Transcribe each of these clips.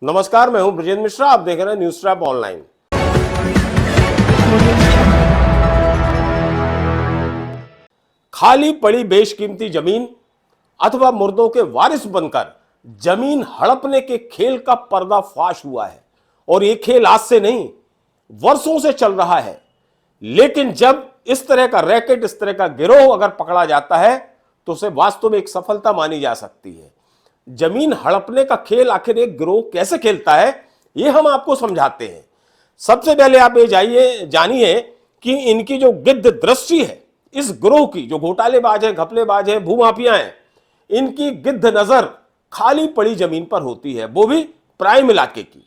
नमस्कार, मैं हूं ब्रजेंद्र मिश्रा। आप देख रहे हैं न्यूज़ ट्रैप ऑनलाइन। खाली पड़ी बेशकीमती जमीन अथवा मुर्दों के वारिस बनकर जमीन हड़पने के खेल का पर्दाफाश हुआ है। और यह खेल आज से नहीं, वर्षों से चल रहा है। लेकिन जब इस तरह का रैकेट, इस तरह का गिरोह अगर पकड़ा जाता है तो उसे वास्तव में एक सफलता मानी जा सकती है। जमीन हड़पने का खेल आखिर एक गिरोह कैसे खेलता है, यह हम आपको समझाते हैं। सबसे पहले आप ये जानिए कि इनकी जो गिद्ध दृष्टि है, इस गिरोह की, जो घोटालेबाज है, घपलेबाज है, भूमाफिया हैं, इनकी गिद्ध नजर खाली पड़ी जमीन पर होती है, वो भी प्राइम इलाके की।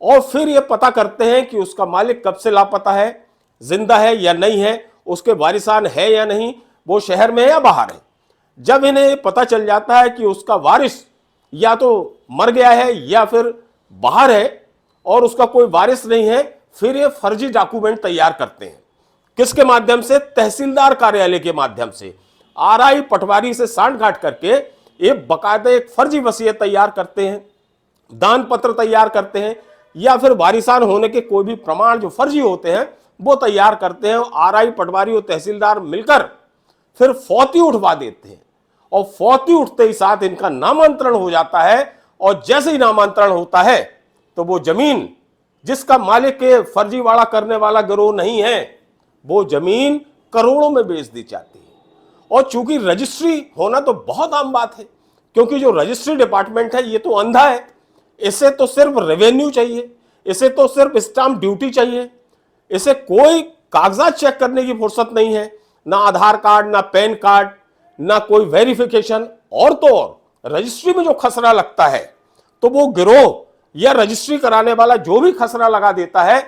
और फिर ये पता करते हैं कि उसका मालिक कब से लापता है, जिंदा है या नहीं है, उसके वारिसान है या नहीं, वो शहर में है या बाहर है। जब इन्हें पता चल जाता है कि उसका वारिस या तो मर गया है या फिर बाहर है और उसका कोई वारिस नहीं है, फिर ये फर्जी डॉक्यूमेंट तैयार करते हैं। किसके माध्यम से? तहसीलदार कार्यालय के माध्यम से। आरआई पटवारी से सांठ-गांठ करके ये बकायदा एक फर्जी वसीयत तैयार करते हैं, दान पत्र तैयार करते हैं, या फिर वारिसान होने के कोई भी प्रमाण जो फर्जी होते हैं वो तैयार करते हैं। आरआई पटवारी और तहसीलदार मिलकर फिर फौती उठवा देते हैं और फौती उठते ही साथ इनका नामांतरण हो जाता है। और जैसे ही नामांतरण होता है तो वो जमीन जिसका मालिक के फर्जीवाड़ा करने वाला गिरोह नहीं है, वो जमीन करोड़ों में बेच दी जाती है। और चूंकि रजिस्ट्री होना तो बहुत आम बात है, क्योंकि जो रजिस्ट्री डिपार्टमेंट है ये तो अंधा है। इसे तो सिर्फ रेवेन्यू चाहिए, इसे तो सिर्फ स्टाम्प ड्यूटी चाहिए, इसे कोई कागजात चेक करने की फुर्सत नहीं है, ना आधार कार्ड, ना पैन कार्ड, ना कोई वेरिफिकेशन। और तो और रजिस्ट्री में जो खसरा लगता है तो वो गिरोह या रजिस्ट्री कराने वाला जो भी खसरा लगा देता है,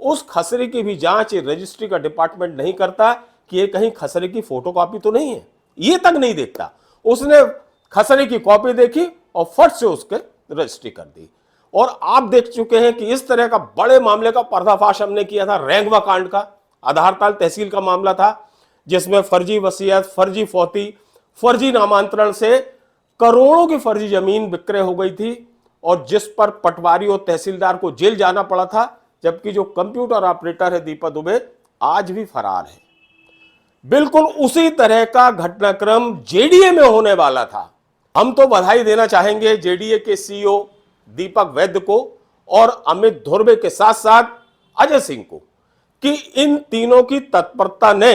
उस खसरे की भी जांच रजिस्ट्री का डिपार्टमेंट नहीं करता कि ये कहीं खसरे की फोटोकॉपी तो नहीं है, ये तक नहीं देखता। उसने खसरे की कॉपी देखी और फट से उसके रजिस्ट्री कर दी। और आप देख चुके हैं कि इस तरह का बड़े मामले का पर्दाफाश हमने किया था, रेंगवा कांड का। आधारताल तहसील का मामला था जिसमें फर्जी वसीयत, फर्जी फौती, फर्जी नामांतरण से करोड़ों की फर्जी जमीन विक्रय हो गई थी और जिस पर पटवारी और तहसीलदार को जेल जाना पड़ा था, जबकि जो कंप्यूटर ऑपरेटर है दीपक दुबे आज भी फरार है। बिल्कुल उसी तरह का घटनाक्रम जेडीए में होने वाला था। हम तो बधाई देना चाहेंगे जेडीए के सीईओ दीपक वैद्य को और अमित धुर्वे के साथ साथ अजय सिंह को कि इन तीनों की तत्परता ने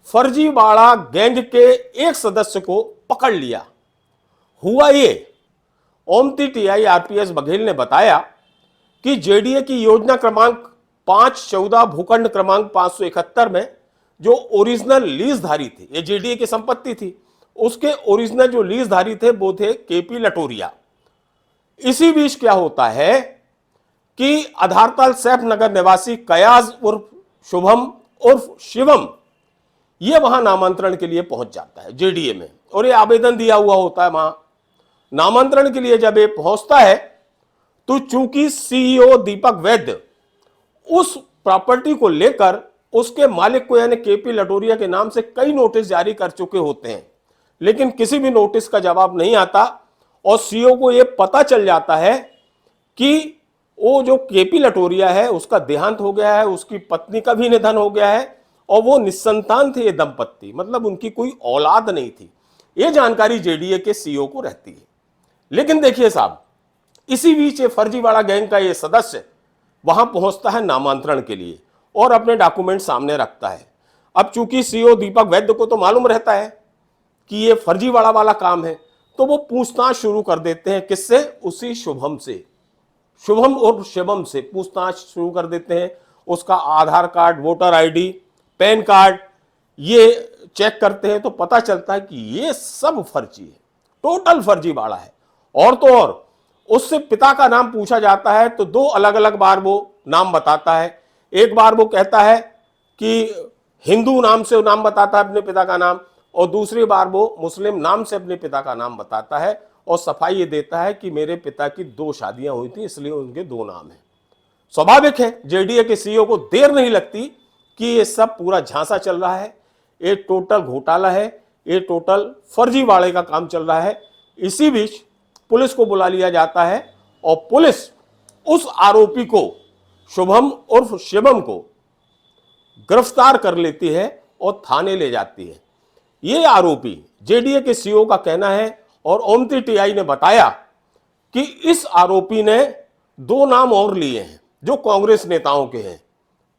फर्जीवाड़ा गैंग के एक सदस्य को पकड़ लिया। हुआ ये, ओमती टीआई आरपीएस बघेल ने बताया कि जेडीए की योजना क्रमांक 514 भूखंड क्रमांक 571 में जो ओरिजिनल लीजधारी थे, ये जेडीए की संपत्ति थी, उसके ओरिजिनल जो लीजधारी थे वो थे केपी लटोरिया। इसी बीच क्या होता है कि आधारताल सैफ नगर निवासी कयाज उर्फ शुभम उर्फ शिवम ये वहां नामांतरण के लिए पहुंच जाता है जेडीए में, और ये आवेदन दिया हुआ होता है। वहां नामांतरण के लिए जब ये पहुंचता है तो चूंकि सीईओ दीपक वैद्य उस प्रॉपर्टी को लेकर उसके मालिक को यानी केपी लटोरिया के नाम से कई नोटिस जारी कर चुके होते हैं, लेकिन किसी भी नोटिस का जवाब नहीं आता। और सीईओ को यह पता चल जाता है कि वो जो केपी लटोरिया है उसका देहांत हो गया है, उसकी पत्नी का भी निधन हो गया है और वो निसंतान थे ये दंपत्ति, मतलब उनकी कोई औलाद नहीं थी। ये जानकारी जेडीए के सीईओ को रहती है। लेकिन देखिए साहब, इसी बीच ये फर्जीवाड़ा गैंग का ये सदस्य वहां पहुंचता है नामांतरण के लिए और अपने डॉक्यूमेंट सामने रखता है। अब चूंकि सीईओ दीपक वैद्य को तो मालूम रहता है कि ये फर्जीवाड़ा वाला काम है, तो वो पूछताछ शुरू कर देते हैं। किससे? उसी शुभम से, शुभम और शिवम से पूछताछ शुरू कर देते हैं। उसका Aadhaar card, voter ID, PAN card ये चेक करते हैं तो पता चलता है कि ये सब फर्जी है, टोटल फर्जीवाड़ा है। और तो और उससे पिता का नाम पूछा जाता है तो दो अलग अलग बार वो नाम बताता है। एक बार वो कहता है कि हिंदू नाम से नाम बताता है अपने पिता का नाम, और दूसरी बार वो मुस्लिम नाम से अपने पिता का नाम बताता है और सफाई ये देता है कि मेरे पिता की 2 शादियां हुई थी इसलिए उनके 2 नाम हैं। स्वाभाविक है जेडीए के सीईओ को देर नहीं लगती कि ये सब पूरा झांसा चल रहा है, ये टोटल घोटाला है, ये टोटल फर्जीवाड़े का काम चल रहा है। इसी बीच पुलिस को बुला लिया जाता है और पुलिस उस आरोपी को, शुभम उर्फ शिवम को गिरफ्तार कर लेती है और थाने ले जाती है। ये आरोपी जेडीए के सीईओ का कहना है और ओमती टीआई ने बताया कि इस आरोपी ने 2 नाम और लिए हैं जो कांग्रेस नेताओं के हैं।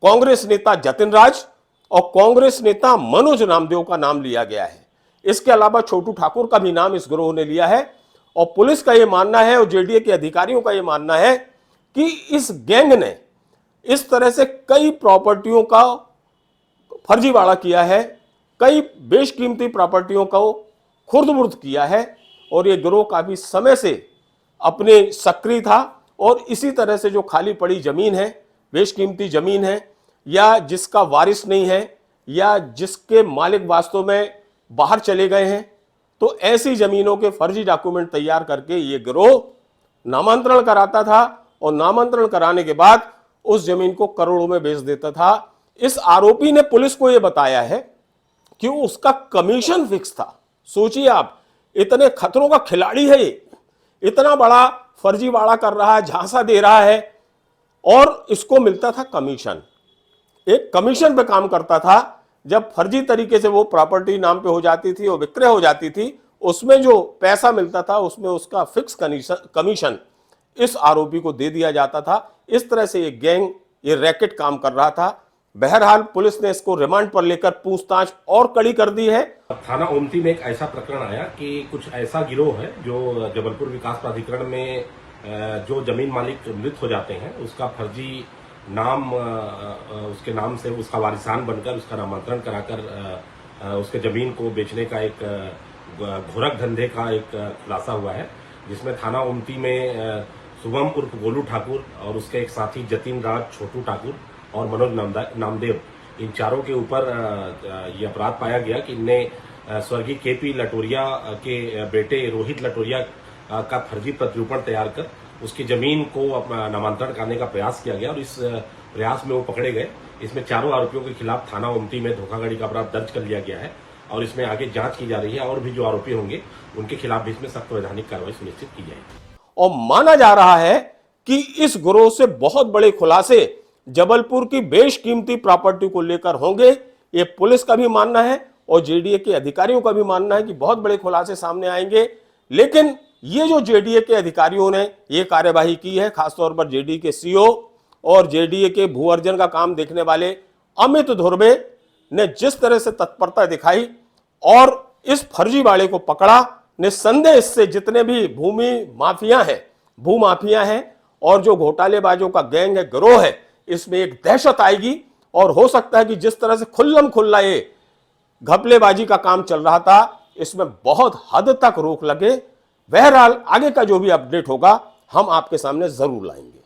कांग्रेस नेता जतिन राज और कांग्रेस नेता मनोज नामदेव का नाम लिया गया है। इसके अलावा छोटू ठाकुर का भी नाम इस गिरोह ने लिया है और पुलिस का यह मानना है और जेडीए के अधिकारियों का यह मानना है कि इस गैंग ने इस तरह से कई प्रॉपर्टियों का फर्जीवाड़ा किया है, कई बेशकीमती प्रॉपर्टियों को खुर्द-बुर्द किया है और यह गिरोह काफी समय से अपने सक्रिय था और इसी तरह से जो खाली पड़ी जमीन है, बेशकीमती जमीन है या जिसका वारिस नहीं है या जिसके मालिक वास्तव में बाहर चले गए हैं, तो ऐसी जमीनों के फर्जी डॉक्यूमेंट तैयार करके ये गिरोह नामांतरण कराता था और नामांतरण कराने के बाद उस जमीन को करोड़ों में बेच देता था। इस आरोपी ने पुलिस को यह बताया है कि उसका कमीशन फिक्स था। सोचिए आप, इतने खतरों का खिलाड़ी है ये, इतना बड़ा फर्जीवाड़ा कर रहा है, झांसा दे रहा है और इसको मिलता था कमीशन। एक कमीशन पे काम करता था। जब फर्जी तरीके से वो प्रॉपर्टी नाम पे हो जाती थी और विक्रय हो जाती थी, उसमें जो पैसा मिलता था उसमें उसका फिक्स कमीशन इस आरोपी को दे दिया जाता था। इस तरह से ये गैंग, ये रैकेट काम कर रहा था। बहरहाल पुलिस ने इसको रिमांड पर लेकर पूछताछ और कड़ी कर दी है। थाना ओमती में एक ऐसा प्रकरण आया कि कुछ ऐसा गिरोह है जो जबलपुर विकास प्राधिकरण में जो जमीन मालिक मृत हो जाते हैं उसका फर्जी नाम, उसके नाम से उसका वारिसान बनकर उसका नामांतरण कराकर उसके जमीन को बेचने का एक घोरक धंधे का एक खुलासा हुआ है, जिसमें थाना ओमती में शुभम उर्फ गोलू ठाकुर और उसके एक साथी जतिन राज, छोटू ठाकुर और मनोज नामदेव, इन चारों के ऊपर ये अपराध पाया गया कि इनने स्वर्गीय केपी लटोरिया के बेटे रोहित लटोरिया का फर्जी प्रत्युत्पन्न तैयार कर उसकी जमीन को नामांतरण करने का प्रयास किया गया और इस प्रयास में वो पकड़े गए। इसमें चारों आरोपियों के खिलाफ थाना ओमती में धोखाधड़ी का अपराध दर्ज कर लिया गया है और इसमें आगे जांच की जा रही है और भी जो आरोपी होंगे उनके खिलाफ भी इसमें सख्त वैधानिक कार्रवाई सुनिश्चित की जाएगी। और माना जा रहा है कि इस गिरोह से बहुत बड़े खुलासे जबलपुर की बेशकीमती प्रॉपर्टी को लेकर होंगे। ये पुलिस का भी मानना है और जेडीए के अधिकारियों का भी मानना है कि बहुत बड़े खुलासे सामने आएंगे। लेकिन ये जो जेडीए के अधिकारियों ने ये कार्यवाही की है, खासतौर पर जेडीए के सीईओ और जेडीए के भू अर्जन का काम देखने वाले अमित धुर्वे ने जिस तरह से तत्परता दिखाई और इस फर्जीवाड़े को पकड़ा, निस्संदेह इससे जितने भी भू माफिया हैं और जो घोटालेबाजों का गैंग है, गिरोह है, इसमें एक दहशत आएगी और हो सकता है कि जिस तरह से खुल्लम खुल्ला ये घपलेबाजी का काम चल रहा था, इसमें बहुत हद तक रोक लगे। बहरहाल आगे का जो भी अपडेट होगा हम आपके सामने जरूर लाएंगे।